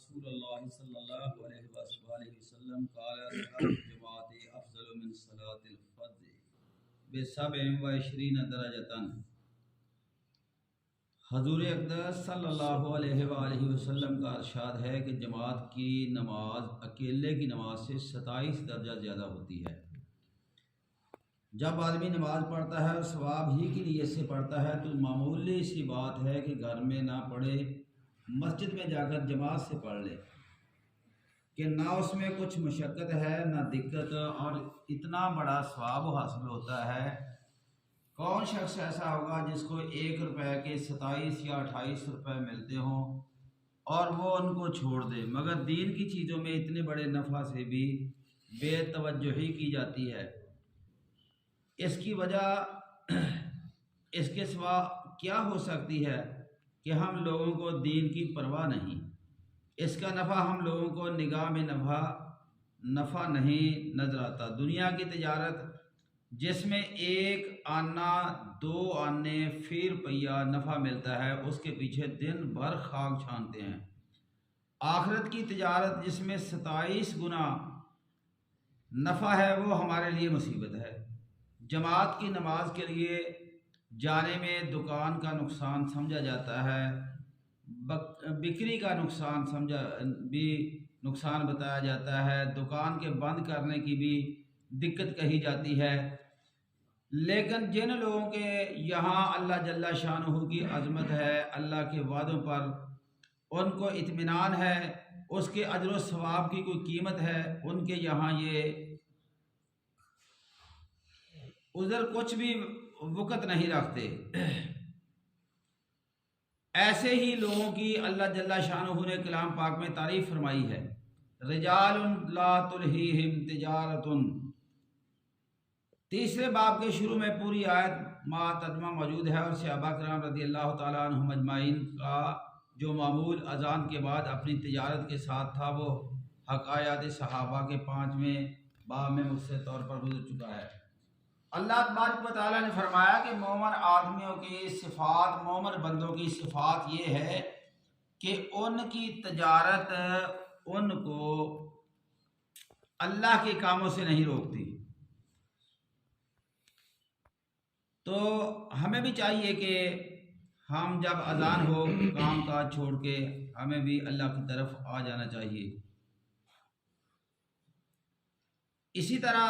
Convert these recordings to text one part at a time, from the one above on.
रसूलुल्लाह सल्लल्लाहु अलैहि वसल्लम क़ाल सलातुल जमाअति अफ़ज़लु मिन सलातिल फ़ज़्र बिसबइन व इश्रीन दरजतन। हजूर अक़दस सल्लल्लाहु अलैहि वसल्लम का इरशाद है कि जमात की नमाज अकेले की नमाज से 27 दर्जा ज़्यादा होती है। जब आदमी नमाज पढ़ता है और सवाब ही की नीयत से पढ़ता है तो मामूली सी बात है कि घर में ना पढ़े, मस्जिद में जाकर जमात से पढ़ ले, कि ना उसमें कुछ मशक्क़त है ना दिक्कत, और इतना बड़ा सवाब हासिल होता है। कौन शख्स ऐसा होगा जिसको 1 रुपये के 27 या 28 रुपये मिलते हों और वो उनको छोड़ दे, मगर दीन की चीज़ों में इतने बड़े नफ़ा से भी बेतवज्जोही की जाती है। इसकी वजह इसके सिवा क्या हो सकती है कि हम लोगों को दीन की परवाह नहीं, इसका नफ़ा हम लोगों को निगाह में नफ़ा नहीं नज़र आता। दुनिया की तिजारत जिसमें 1 आना 2 आने फी रुपया नफ़ा मिलता है, उसके पीछे दिन भर खाक छानते हैं। आखिरत की तिजारत जिसमें 27 गुना नफ़ा है, वो हमारे लिए मुसीबत है। जमात की नमाज के लिए जाने में दुकान का नुकसान समझा जाता है, बिक्री का नुकसान नुकसान बताया जाता है, दुकान के बंद करने की भी दिक्कत कही जाती है। लेकिन जिन लोगों के यहाँ अल्लाह जल्ला शानुहु की अज़मत है, अल्लाह के वादों पर उनको इत्मीनान है, उसके अजर व सवाब की कोई कीमत है, उनके यहाँ ये उधर कुछ भी वक़्त नहीं रखते। ऐसे ही लोगों की अल्लाह जल्ला शानुहु ने कलाम पाक में तारीफ़ फरमाई है, रिजालुन ला तुल्हीहिम तिजारतुन। तीसरे बाब के शुरू में पूरी आयत मा तर्जुमा मौजूद है और सहाबा किराम रज़ियल्लाहु ताला अन्हुम अजमाइन का जो मामूल अजान के बाद अपनी तिजारत के साथ था, वो हकायात सहाबा के 5वें बाब में मुझसे तौर पर गुजर चुका है। अल्लाह तबारक व तआला ने फरमाया कि मोमिन आदमियों की सिफ़ात, मोमिन बंदों की सिफ़ात ये है कि उनकी तजारत उनको अल्लाह के कामों से नहीं रोकती। तो हमें भी चाहिए कि हम जब अजान हो काम काज छोड़ के हमें भी अल्लाह की तरफ आ जाना चाहिए। इसी तरह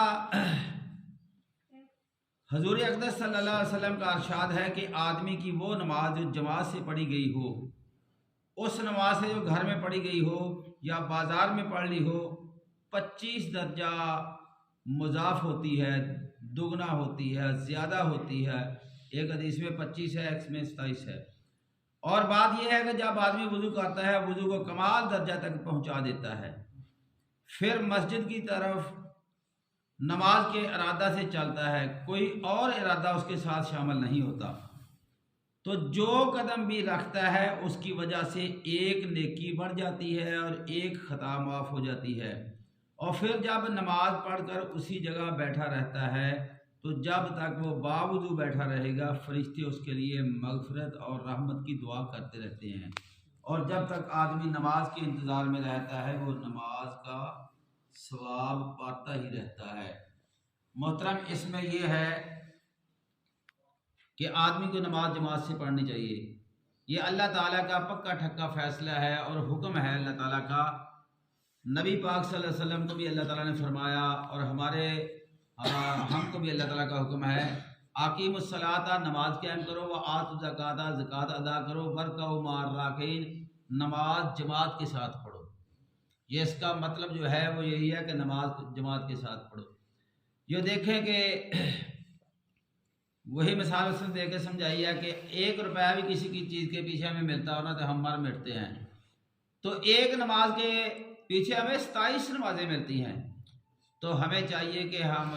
हजूर अक़दस सल्लल्लाहु अलैहि वसल्लम का इरशाद है कि आदमी की वो नमाज जो जमात से पढ़ी गई हो, उस नमाज से जो घर में पढ़ी गई हो या बाज़ार में पढ़ ली हो, 25 दर्जा मुज़ाफ़ होती है, दुगना होती है, ज़्यादा होती है। एक हदीस में 25 है, एक में 27 है। और बात यह है कि जब आदमी वज़ू करता है, वज़ू को कमाल दर्जा तक पहुँचा देता है, फिर मस्जिद की तरफ नमाज के इरादा से चलता है, कोई और इरादा उसके साथ शामिल नहीं होता, तो जो कदम भी रखता है उसकी वजह से एक नेकी बढ़ जाती है और एक ख़ता माफ़ हो जाती है। और फिर जब नमाज पढ़कर उसी जगह बैठा रहता है, तो जब तक वो बावजूद बैठा रहेगा, फरिश्ते उसके लिए मग़फ़िरत और रहमत की दुआ करते रहते हैं। और जब तक आदमी नमाज के इंतज़ार में रहता है, वो नमाज का सवाब पाता ही रहता है। मोहतरम, इसमें यह है कि आदमी को नमाज जमात से पढ़नी चाहिए। ये अल्लाह ताला का पक्का ठक्का फ़ैसला है और हुक्म है अल्लाह ताला का। नबी पाक सल्लल्लाहु अलैहि वसल्लम को भी अल्लाह ताला ने फरमाया और हमको भी अल्लाह ताला का हुक्म है, आकीमुस्सलाता, नमाज कायम करो, व आतु ज़काता, ज़कात अदा करो, वरकऊ मार राकिन, नमाज जमात के साथ पढ़ो। ये इसका मतलब जो है वो यही है कि नमाज जमात के साथ पढ़ो। ये देखें कि वही मिसाल उसने दे के समझाई है कि 1 रुपया भी किसी की चीज़ के पीछे हमें मिलता हो ना, तो हम मर मिटते हैं। तो एक नमाज के पीछे हमें 27 नमाजें मिलती हैं। तो हमें चाहिए कि हम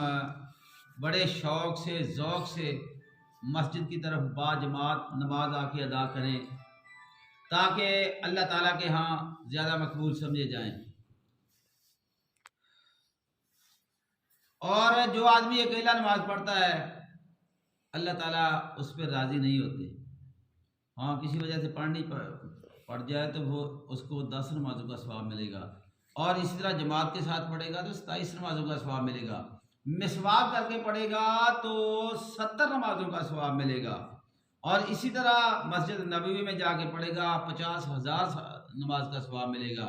बड़े शौक़ से, ज़ौक़ से मस्जिद की तरफ बाजमात नमाज आके अदा करें, ताकि अल्लाह ताला के यहाँ ज़्यादा मकबूल समझे जाएं। और जो आदमी अकेला नमाज पढ़ता है, अल्लाह ताला उस पर राज़ी नहीं होते। हाँ, किसी वजह से पढ़ नहीं पढ़ जाए तो वो उसको 10 नमाजों का सवाब मिलेगा, और इसी तरह जमात के साथ पढ़ेगा तो 27 नमाजों का सवाब मिलेगा। मिसवाक करके पढ़ेगा तो 70 नमाजों का सवाब मिलेगा, और इसी तरह मस्जिद नबवी में जाके पढ़ेगा 50,000 नमाज का सवाब मिलेगा।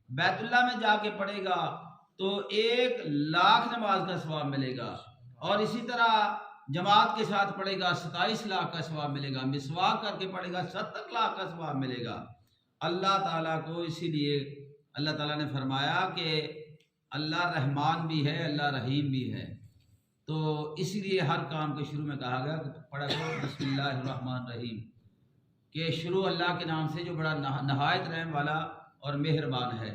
बैतुल्ला में जाके पढ़ेगा तो 1,00,000 नमाज का सवाब मिलेगा, और इसी तरह जमात के साथ पढ़ेगा 27 लाख का सवाब मिलेगा। मिसवाक करके पढ़ेगा 70 लाख का सवाब मिलेगा। अल्लाह ताला को इसीलिए अल्लाह ताला ने फरमाया कि अल्लाह रहमान भी है, अल्लाह रहीम भी है, तो इसीलिए हर काम के शुरू में कहा गया कि पढ़ा करो बिस्मिल्लाहिर्रहमानिर्रहीम, कि शुरू अल्लाह के नाम से जो बड़ा नहायत रहम वाला और मेहरबान है।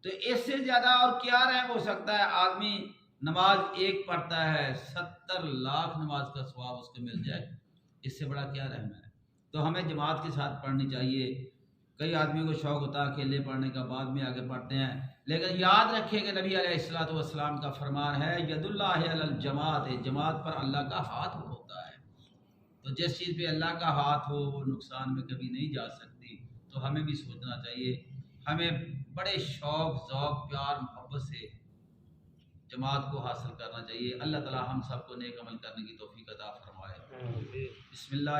तो इससे ज़्यादा और क्या रहम हो सकता है? आदमी नमाज एक पढ़ता है, 70 लाख नमाज का सवाब उसको मिल जाए, इससे बड़ा क्या रहम है? तो हमें जमात के साथ पढ़नी चाहिए। कई आदमियों को शौक़ होता है अकेले पढ़ने का, बाद में आगे पढ़ते हैं, लेकिन याद रखिए कि नबी अलैहिस्सलातु वस्सलाम का फरमान है यदुल्लाहि अलल जमात, जमात पर अल्लाह का हाथ होता है। तो जिस चीज़ पे अल्लाह का हाथ हो वो नुकसान में कभी नहीं जा सकती। तो हमें भी सोचना चाहिए, हमें बड़े शौक़ ज़ौक़ प्यार मोहब्बत से जमात को हासिल करना चाहिए। अल्लाह ताला हम सबको नेक अमल करने की तौफीक अता फरमाए। बिस्मिल्लाह।